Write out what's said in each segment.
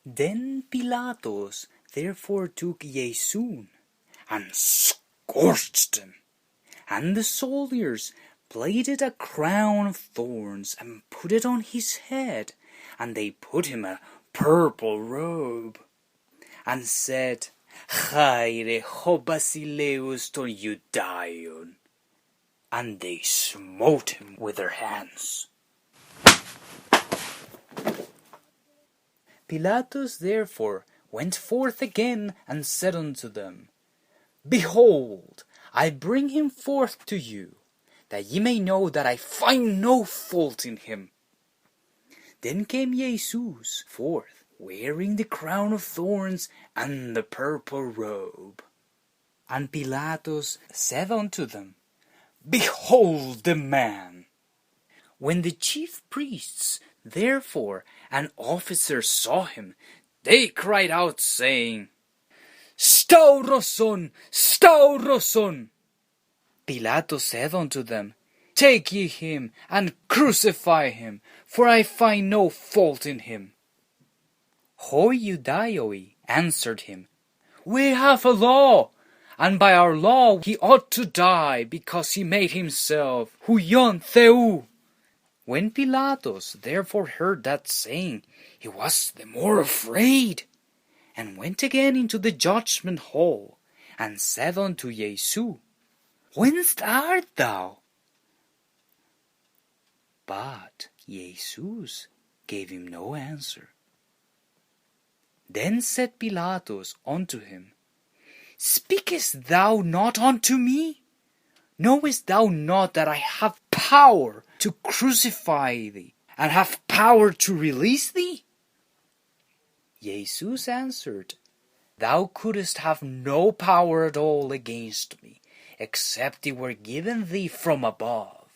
Then Pilatus therefore took Iησουν and scourged him, and the soldiers plaited a crown of thorns and put it on his head, and they put him a purple robe, and said, Chaire ho Basileus ton Judaion, and they smote him with their hands. Pilatus therefore went forth again and said unto them, Behold, I bring him forth to you, that ye may know that I find no fault in him. Then came Iesус forth, wearing the crown of thorns and the purple robe. And Pilatus said unto them, Behold the man! When the chief priests, therefore, and officers saw him, they cried out, saying, Stauroson! Stauroson! Pilatus said unto them, Take ye him, and crucify him, for I find no fault in him. Hoi Judaioi answered him, We have a law, and by our law he ought to die, because he made himself huion Theu. When Pilatus therefore heard that saying, he was the more afraid, and went again into the judgment hall, and said unto Iesus, Whence art thou? But Iesus gave him no answer. Then said Pilatus unto him, Speakest thou not unto me? Knowest thou not that I have power to crucify thee, and have power to release thee? Iesus answered, Thou couldst have no power at all against me, except it were given thee from above.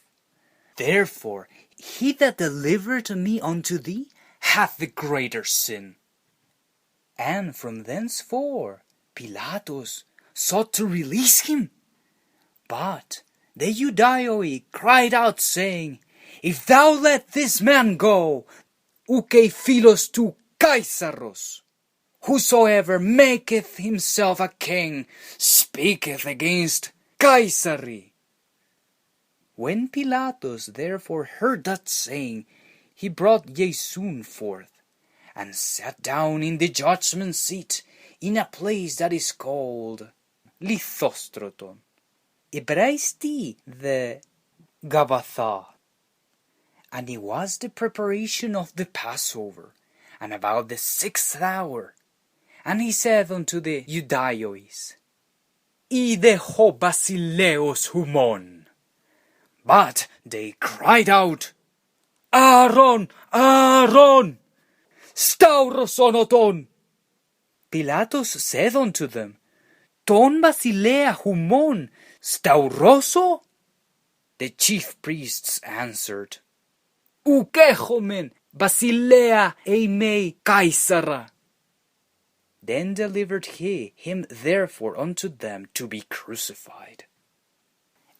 Therefore, he that delivered me unto thee hath the greater sin. And from thenceforth Pilatus sought to release him. But the Judaioi cried out, saying, If thou let this man go, uke philos tu Caesaros. Whosoever maketh himself a king speaketh against Caesari. When Pilatus therefore heard that saying, he brought Iesουν forth, and sat down in the judgment seat, in a place that is called Lithostroton, Hebraisti the Gabbatha. And it was the preparation of the Passover, and about the 6th hour. And he said unto the Judaios, Ide ho Basileus humon. But they cried out, Aaron, Aaron, staurosonoton. Pilatus said unto them, Ton Basilea humon, stauroso? The chief priests answered, Ukechomen Basilea eimei Caesara. Then delivered he him therefore unto them to be crucified.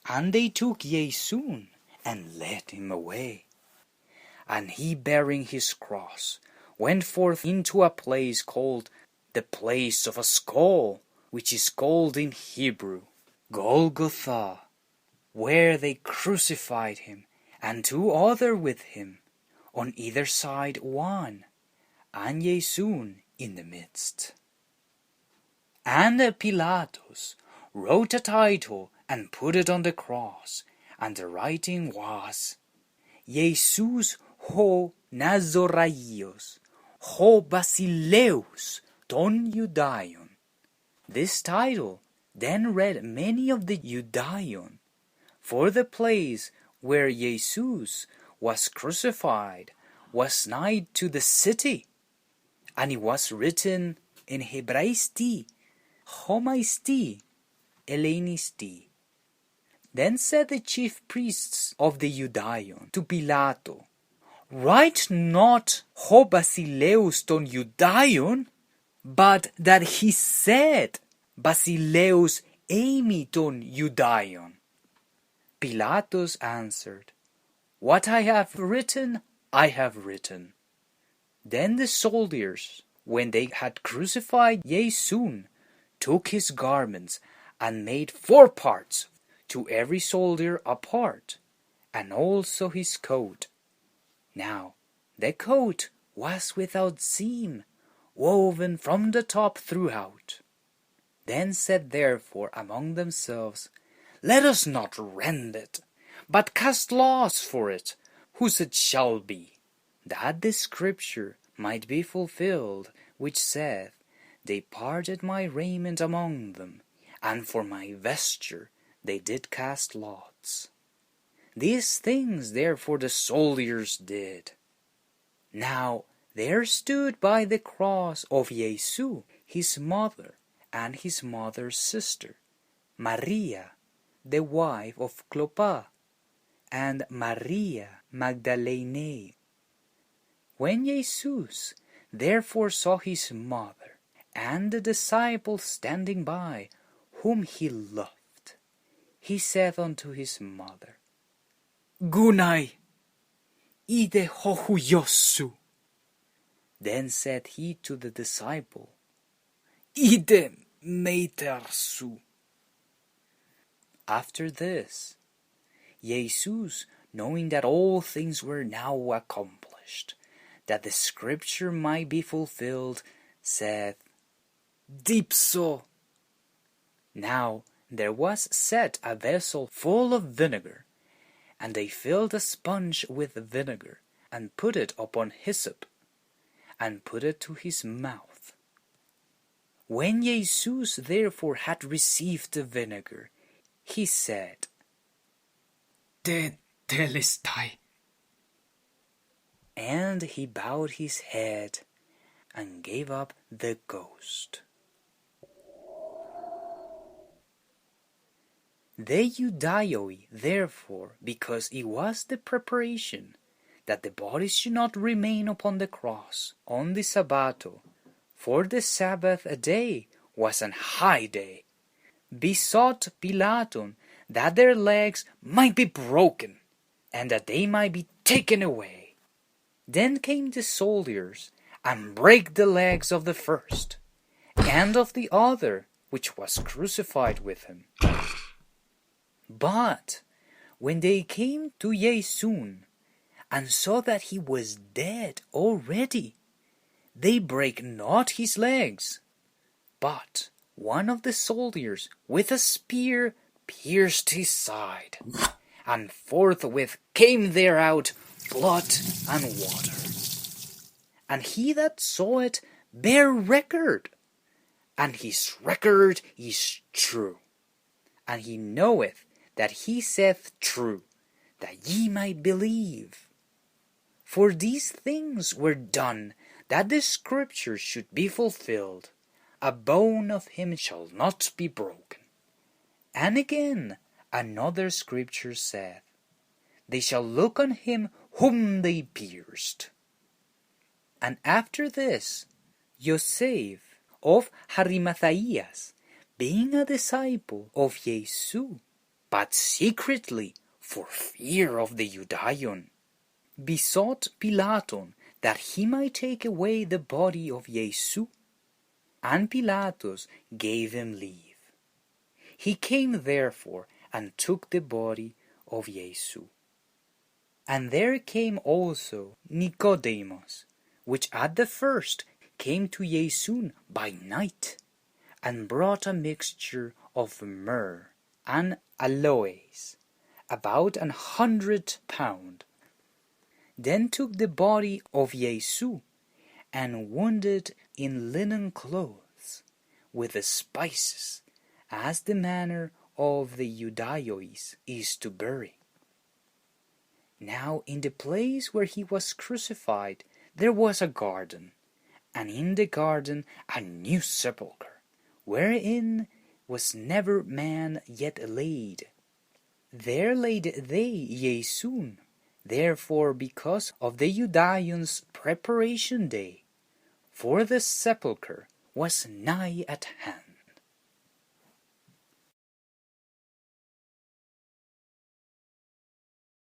And they took Iesουν and led him away. And he, bearing his cross, went forth into a place called the place of a skull, which is called in Hebrew Golgotha, where they crucified him, and 2 other with him, on either side one, and Iesουν in the midst. And Pilatus wrote a title and put it on the cross, and the writing was, Iesус ho Nazoraios, ho Basileus ton Judaion. This title then read many of the Judaion, for the place where Iesус was crucified was nigh to the city, and it was written in Hebraisti, Homaisti, Hellenisti. Then said the chief priests of the Judaion to Pilato, Write not ho Basileus ton Judaion, but that he said Basileus eimi ton Judaion. Pilatus answered, What I have written, I have written. Then the soldiers when they had crucified Iησун, took his garments, and made 4 parts, to every soldier a part, and also his coat. Now the coat was without seam, woven from the top throughout. Then said therefore among themselves, Let us not rend it, but cast lots for it, whose it shall be, that the scripture might be fulfilled, which saith, They parted my raiment among them, and for my vesture they did cast lots. These things therefore the soldiers did. Now there stood by the cross of Iesous his mother and his mother's sister, Maria, the wife of Clopas, and Maria Magdalene. When Jesus therefore saw his mother and the disciple standing by, whom he loved, he said unto his mother, Gunai, ide hohu Iosu. Then said he to the disciple, Ide meitersu. After this, Jesus, knowing that all things were now accomplished, that the scripture might be fulfilled, said, Dipso. Now there was set a vessel full of vinegar, and they filled a sponge with vinegar, and put it upon hyssop, and put it to his mouth. When Jesus therefore had received the vinegar, he said, De telestai. And he bowed his head and gave up the ghost. The Judaioi, therefore, because it was the preparation that the body should not remain upon the cross on the Sabbato, for the Sabbath day was an high day, besought Pilato that their legs might be broken, and that they might be taken away. Then came the soldiers, and brake the legs of the first, and of the other, which was crucified with him. But when they came to Iesún, and saw that he was dead already, they brake not his legs, but one of the soldiers with a spear pierced his side, and forthwith came there out blood and water. And he that saw it bare record, and his record is true. And he knoweth that he saith true, that ye might believe. For these things were done, that the scripture should be fulfilled, A bone of him shall not be broken. And again another scripture saith, They shall look on him whom they pierced. And after this, Joseph of Arimathaias, being a disciple of Iesous, but secretly for fear of the Judaion, besought Pilato that he might take away the body of Iesous. And Pilatus gave him leave. He came therefore and took the body of Iesous. And there came also Nicodemus, which at the first came to Iesún by night, and brought a mixture of myrrh and aloes, about 100 pound. Then took the body of Iesous, and wounded in linen clothes, with the spices, as the manner of the Judaios is to bury. Now in the place where he was crucified there was a garden, and in the garden a new sepulchre, wherein was never man yet laid. There laid they Iesún. Therefore, because of the Judaians' preparation day, for the sepulchre was nigh at hand.